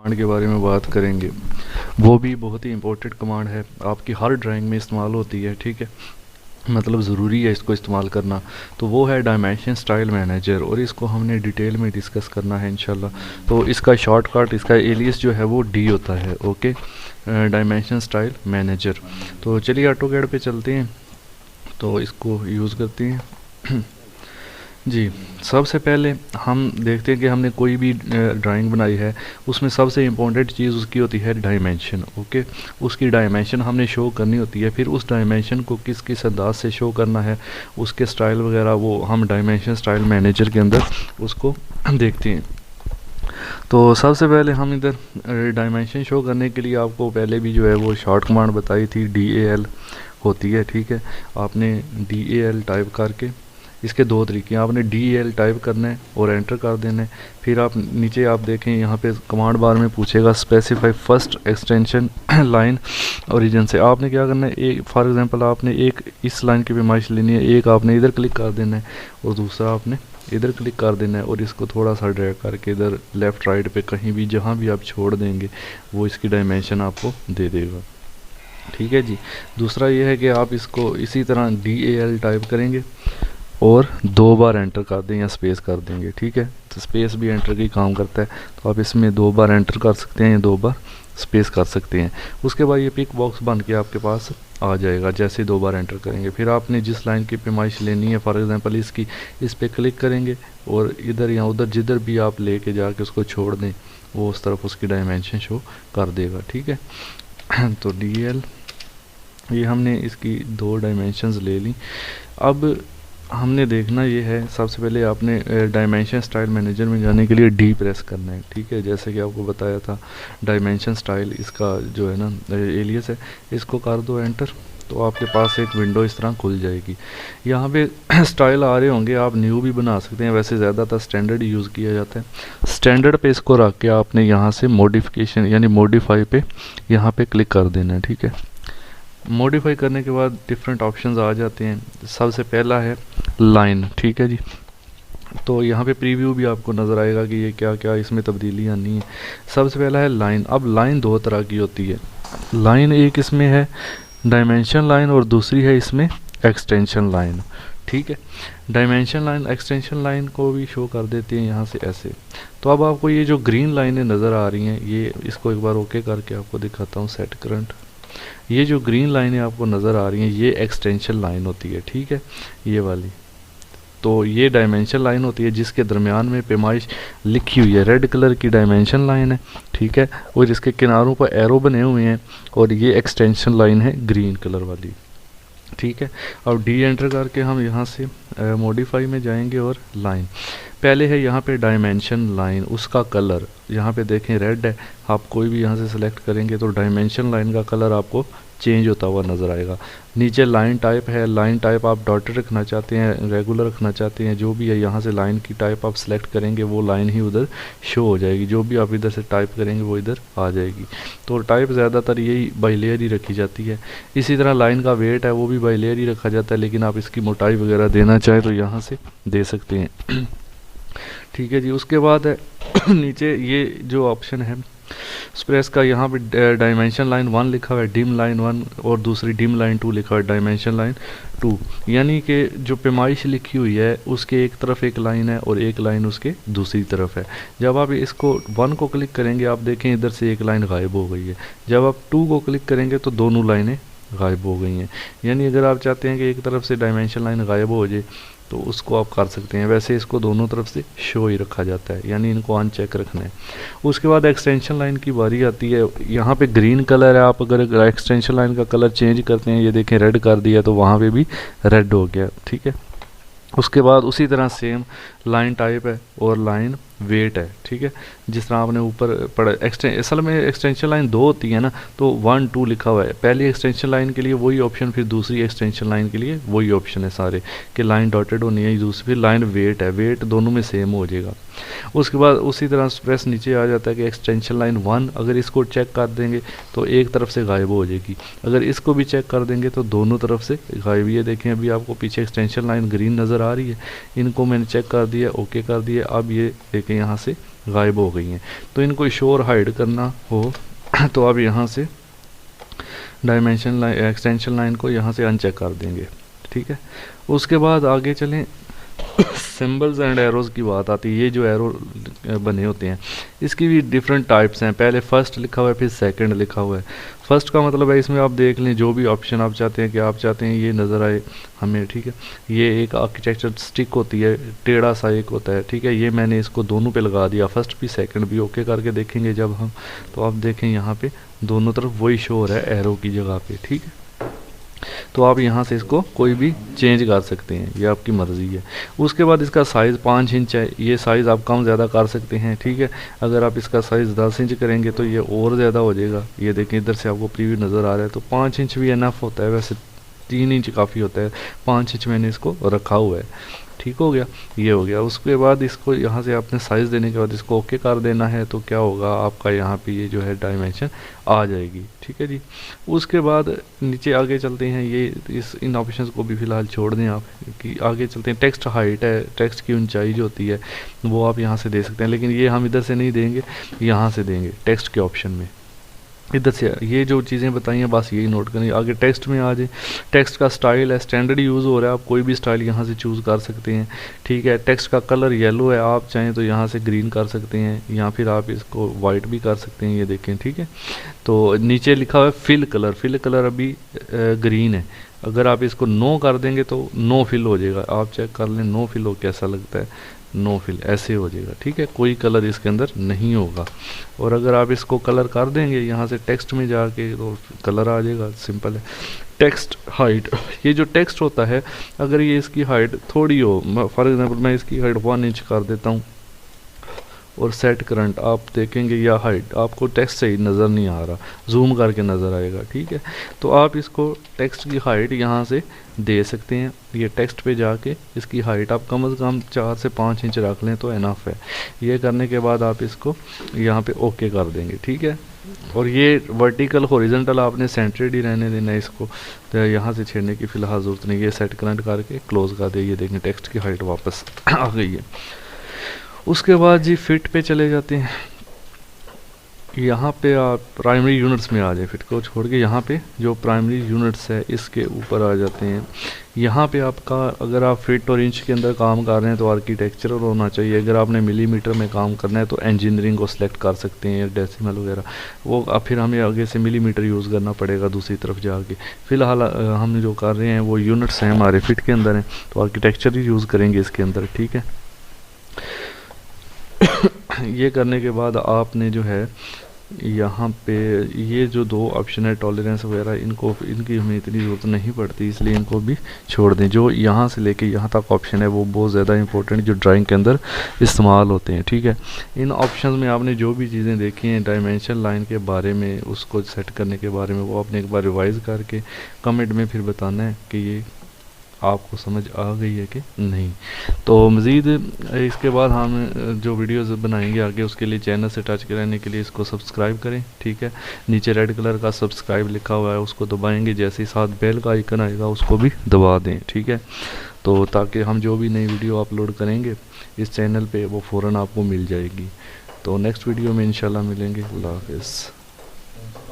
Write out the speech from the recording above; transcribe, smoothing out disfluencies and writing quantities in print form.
Command के बारे में बात करेंगे। वो भी बहुत ही इंपॉर्टेंट कमांड है, आपकी हर ड्राइंग में इस्तेमाल होती है, ठीक है, मतलब ज़रूरी है इसको इस्तेमाल करना। तो वो है डायमेंशन स्टाइल मैनेजर, और इसको हमने डिटेल में डिस्कस करना है इंशाल्लाह। तो इसका शॉर्टकट, इसका एलियस जो है वो डी होता है, ओके, डायमेंशन स्टाइल मैनेजर। तो चलिए ऑटोकैड पे चलते हैं, तो इसको यूज़ करते हैं। जी, सबसे पहले हम देखते हैं कि हमने कोई भी ड्राइंग बनाई है, उसमें सबसे इम्पोर्टेंट चीज़ उसकी होती है डायमेंशन, ओके। उसकी डायमेंशन हमने शो करनी होती है, फिर उस डायमेंशन को किस किस अंदाज से शो करना है, उसके स्टाइल वगैरह वो हम डायमेंशन स्टाइल मैनेजर के अंदर उसको देखते हैं। तो सबसे पहले हम इधर डायमेंशन शो करने के लिए आपको पहले भी जो है वो शॉर्ट कमांड बताई थी, DAL होती है, ठीक है। आपने DAL टाइप करके, इसके दो तरीके हैं, आपने DAL टाइप करना है और एंटर कर देना है। फिर आप नीचे आप देखें यहाँ पे कमांड बार में पूछेगा specify first extension line origin से। आपने क्या करना है, एक फॉर एग्जांपल आपने एक इस लाइन की पैमाइश लेनी है, एक आपने इधर क्लिक कर देना है और दूसरा आपने इधर क्लिक कर देना है, और इसको थोड़ा सा ड्रैग करके इधर लेफ़्ट राइट पे कहीं भी जहाँ भी आप छोड़ देंगे वो इसकी डायमेंशन आपको दे देगा, ठीक है जी। दूसरा ये है कि आप इसको इसी तरह DAL टाइप करेंगे और 2 बार एंटर कर दें या स्पेस कर देंगे, ठीक है। तो स्पेस भी एंटर की काम करता है, तो आप इसमें 2 बार एंटर कर सकते हैं या 2 बार स्पेस कर सकते हैं। उसके बाद ये पिक बॉक्स बन के आपके पास आ जाएगा जैसे 2 बार एंटर करेंगे। फिर आपने जिस लाइन की पैमाइश लेनी है, फॉर एग्जांपल इसकी, इस पर क्लिक करेंगे और इधर या उधर जिधर भी आप लेके जाके उसको छोड़ दें वो उस तरफ उसकी डायमेंशन शो कर देगा, ठीक है। तो DL ये हमने इसकी 2 डायमेंशंस ले ली। अब हमने देखना ये है, सबसे पहले आपने डायमेंशन स्टाइल मैनेजर में जाने के लिए डी प्रेस करना है, ठीक है। जैसे कि आपको बताया था डायमेंशन स्टाइल इसका जो है ना एलियस है, इसको कर दो एंटर, तो आपके पास एक विंडो इस तरह खुल जाएगी। यहाँ पे स्टाइल आ रहे होंगे, आप न्यू भी बना सकते हैं, वैसे ज़्यादातर स्टैंडर्ड यूज़ किया जाता है। स्टैंडर्ड पे इसको रख के आपने यहाँ से मॉडिफिकेशन यानी मॉडिफाई पे यहाँ पे क्लिक कर देना है, ठीक है। मॉडिफाई करने के बाद डिफरेंट ऑप्शंस आ जाते हैं। सबसे पहला है लाइन, ठीक है जी। तो यहाँ पे प्रीव्यू भी आपको नज़र आएगा कि ये क्या क्या इसमें तब्दीली आनी है। सबसे पहला है लाइन। अब लाइन 2 तरह की होती है, लाइन एक इसमें है डायमेंशन लाइन और दूसरी है इसमें एक्सटेंशन लाइन, ठीक है। डायमेंशन लाइन एक्सटेंशन लाइन को भी शो कर देते हैं यहाँ से ऐसे। तो अब आपको ये जो ग्रीन लाइनें नज़र आ रही हैं, ये इसको एक बार ओके करके आपको दिखाता हूँ, सेट करंट। ये जो ग्रीन लाइनें आपको नज़र आ रही हैं ये एक्सटेंशन लाइन होती है, ठीक है, ये वाली। तो ये डायमेंशन लाइन होती है जिसके दरमियान में पैमाइश लिखी हुई है, रेड कलर की डायमेंशन लाइन है, ठीक है, और इसके किनारों पर एरो बने हुए हैं, और ये एक्सटेंशन लाइन है ग्रीन कलर वाली, ठीक है। अब डी एंटर करके हम यहाँ से मॉडिफाई में जाएंगे और लाइन पहले है यहाँ पे डायमेंशन लाइन, उसका कलर यहाँ पे देखें रेड है। आप कोई भी यहाँ से सिलेक्ट करेंगे तो डायमेंशन लाइन का कलर आपको चेंज होता हुआ नज़र आएगा। नीचे लाइन टाइप है, लाइन टाइप आप डॉटेड रखना चाहते हैं, रेगुलर रखना चाहते हैं, जो भी है यहाँ से लाइन की टाइप आप सिलेक्ट करेंगे वो लाइन ही उधर शो हो जाएगी, जो भी आप इधर से टाइप करेंगे वो इधर आ जाएगी। तो टाइप ज़्यादातर यही बाई लेयर ही रखी जाती है। इसी तरह लाइन का वेट है वो भी बाई लेयर ही रखा जाता है, लेकिन आप इसकी मोटाई वगैरह देना चाहें तो यहाँ से दे सकते हैं, ठीक है जी। उसके बाद है नीचे ये जो ऑप्शन है स्प्रेस का, यहाँ पे डायमेंशन लाइन 1 लिखा हुआ है, डिम लाइन 1, और दूसरी डिम लाइन 2 लिखा हुआ है, डायमेंशन लाइन 2। यानी कि जो पैमाइश लिखी हुई है उसके एक तरफ एक लाइन है और एक लाइन उसके दूसरी तरफ है। जब आप इसको 1 को क्लिक करेंगे आप देखें इधर से एक लाइन गायब हो गई है, जब आप 2 को क्लिक करेंगे तो दोनों लाइनें गायब हो गई हैं। यानी अगर आप चाहते हैं कि एक तरफ से डायमेंशन लाइन गायब हो जाए तो उसको आप कर सकते हैं, वैसे इसको दोनों तरफ से शो ही रखा जाता है, यानी इनको अनचेक रखना है। उसके बाद एक्सटेंशन लाइन की बारी आती है, यहाँ पे ग्रीन कलर है, आप अगर एक्सटेंशन लाइन का कलर चेंज करते हैं, ये देखें रेड कर दिया तो वहाँ पे भी रेड हो गया, ठीक है। उसके बाद उसी तरह सेम लाइन टाइप है और लाइन वेट है, ठीक है। जिस तरह आपने ऊपर पढ़ा असल में एक्सटेंशन लाइन 2 होती है ना, तो 1 2 लिखा हुआ है। पहली एक्सटेंशन लाइन के लिए वही ऑप्शन, फिर दूसरी एक्सटेंशन लाइन के लिए वही ऑप्शन है सारे कि लाइन डॉटेड होनी है, दूसरी फिर लाइन वेट है, वेट दोनों में सेम हो जाएगा। उसके बाद उसी तरह स्प्रेस नीचे आ जाता है कि एक्सटेंशन लाइन 1 अगर इसको चेक कर देंगे तो एक तरफ से गायब हो जाएगी, अगर इसको भी चेक कर देंगे तो दोनों तरफ से गायब। ये देखें अभी आपको पीछे एक्सटेंशन लाइन ग्रीन नज़र आ रही है, इनको मैंने चेक कर दिया, ओके कर दिया। अब ये देखें यहाँ से गायब हो गई हैं। तो इनको शो और हाइड करना हो तो आप यहाँ से डायमेंशन लाइन एक्सटेंशन लाइन को यहाँ से अनचेक कर देंगे, ठीक है। उसके बाद आगे चलें, सिंबल्स एंड एरोज़ की बात आती है। ये जो एरो बने होते हैं इसकी भी डिफरेंट टाइप्स हैं। पहले फर्स्ट लिखा हुआ है, फिर सेकंड लिखा हुआ है। फर्स्ट का मतलब है इसमें आप देख लें जो भी ऑप्शन आप चाहते हैं कि आप चाहते हैं ये नज़र आए हमें, ठीक है। ये एक आर्किटेक्चर स्टिक होती है, टेढ़ा सा एक होता है, ठीक है। ये मैंने इसको दोनों पे लगा दिया, फर्स्ट भी सेकंड भी। ओके करके देखेंगे जब हम, तो आप देखें यहाँ पे दोनों तरफ वही शो हो रहा है एरो की जगह पे, ठीक है। तो आप यहाँ से इसको कोई भी चेंज कर सकते हैं, ये आपकी मर्ज़ी है। उसके बाद इसका साइज़ 5 इंच है, ये साइज़ आप कम ज़्यादा कर सकते हैं, ठीक है। अगर आप इसका साइज़ 10 इंच करेंगे तो ये और ज़्यादा हो जाएगा। ये देखें इधर से आपको प्रीव्यू नज़र आ रहा है, तो 5 इंच भी इनफ होता है, वैसे 3 इंच काफ़ी होता है, 5 इंच मैंने इसको रखा हुआ है, ठीक हो गया। ये हो गया। उसके बाद इसको यहाँ से आपने साइज़ देने के बाद इसको ओके कर देना है, तो क्या होगा आपका यहाँ पे ये जो है डायमेंशन आ जाएगी, ठीक है जी। उसके बाद नीचे आगे चलते हैं, ये इन ऑप्शंस को भी फ़िलहाल छोड़ दें आप, कि आगे चलते हैं। टेक्स्ट हाइट है, टेक्स्ट की ऊंचाई जो होती है वो आप यहाँ से दे सकते हैं, लेकिन ये हम इधर से नहीं देंगे, यहाँ से देंगे टेक्स्ट के ऑप्शन में। इधर से ये जो चीज़ें बताई हैं बस यही नोट करें। आगे टेक्स्ट में आ जाए, टेक्स्ट का स्टाइल है, स्टैंडर्ड यूज़ हो रहा है, आप कोई भी स्टाइल यहाँ से चूज़ कर सकते हैं, ठीक है। टेक्स्ट का कलर येलो है, आप चाहें तो यहाँ से ग्रीन कर सकते हैं, या फिर आप इसको वाइट भी कर सकते हैं, ये देखें, ठीक है। तो नीचे लिखा हुआ है फिल कलर, फिल कलर अभी ग्रीन है। अगर आप इसको नो कर देंगे तो नो फिल हो जाएगा, आप चेक कर लें नो फिल हो कैसा लगता है, नो फिल ऐसे हो जाएगा, ठीक है। कोई कलर इसके अंदर नहीं होगा। और अगर आप इसको कलर कर देंगे यहाँ से टेक्स्ट में जाके तो कलर आ जाएगा, सिंपल है। टेक्स्ट हाइट, ये जो टेक्स्ट होता है अगर ये इसकी हाइट थोड़ी हो, फॉर एग्जांपल मैं इसकी हाइट 1 इंच कर देता हूँ और सेट करंट, आप देखेंगे या हाइट आपको टेक्स्ट सही नज़र नहीं आ रहा, जूम करके नज़र आएगा, ठीक है। तो आप इसको टेक्स्ट की हाइट यहाँ से दे सकते हैं। ये टेक्स्ट पे जाके इसकी हाइट आप कम से कम 4 से 5 इंच रख लें तो इनफ है। ये करने के बाद आप इसको यहाँ पे ओके कर देंगे, ठीक है। और ये वर्टिकल हॉरिजॉन्टल आपने सेंटर्ड ही रहने देना है इसको, तो यहाँ से छेड़ने की फ़िलहाल ज़रूरत नहीं। ये सेट करंट करके क्लोज़ कर दे, ये देखें टेक्स्ट की हाइट वापस आ गई है। उसके बाद जी फिट पे चले जाते हैं। यहाँ पे आप प्राइमरी यूनिट्स में आ जाए, फिट को छोड़ के यहाँ पे जो प्राइमरी यूनिट्स है इसके ऊपर आ जाते हैं। यहाँ पे आपका अगर आप फिट और इंच के अंदर काम कर रहे हैं तो आर्किटेक्चरल होना चाहिए। अगर आपने मिलीमीटर में काम करना है तो इंजीनियरिंग को सिलेक्ट कर सकते हैं, डेसिमल वगैरह, वो अब फिर हमें आगे से मिलीमीटर यूज़ करना पड़ेगा दूसरी तरफ जाके। फ़िलहाल हम जो कर रहे हैं वो यूनिट्स हैं हमारे फिट के अंदर हैं, तो आर्किटेक्चर ही यूज़ करेंगे इसके अंदर, ठीक है। ये करने के बाद आपने जो है यहाँ पे ये जो 2 ऑप्शन है टॉलरेंस वगैरह, इनकी हमें इतनी ज़रूरत नहीं पड़ती, इसलिए इनको भी छोड़ दें। जो यहाँ से लेके यहाँ तक ऑप्शन है वो बहुत ज़्यादा इंपॉर्टेंट जो ड्राइंग के अंदर इस्तेमाल होते हैं, ठीक है। इन ऑप्शंस में आपने जो भी चीज़ें देखी हैं डायमेंशन लाइन के बारे में, उसको सेट करने के बारे में, वो आपने एक बार रिवाइज़ करके कमेंट में फिर बताना है कि ये आपको समझ आ गई है कि नहीं। तो मज़ीद इसके बाद हम जो वीडियोस बनाएंगे आगे उसके लिए चैनल से टच रहने के लिए इसको सब्सक्राइब करें, ठीक है। नीचे रेड कलर का सब्सक्राइब लिखा हुआ है उसको दबाएंगे, जैसे ही साथ बेल का आइकन आएगा उसको भी दबा दें, ठीक है। तो ताकि हम जो भी नई वीडियो अपलोड करेंगे इस चैनल पर वो फ़ौरन आपको मिल जाएगी। तो नेक्स्ट वीडियो में इंशाल्लाह मिलेंगे। अल्लाह हाफ़िज़।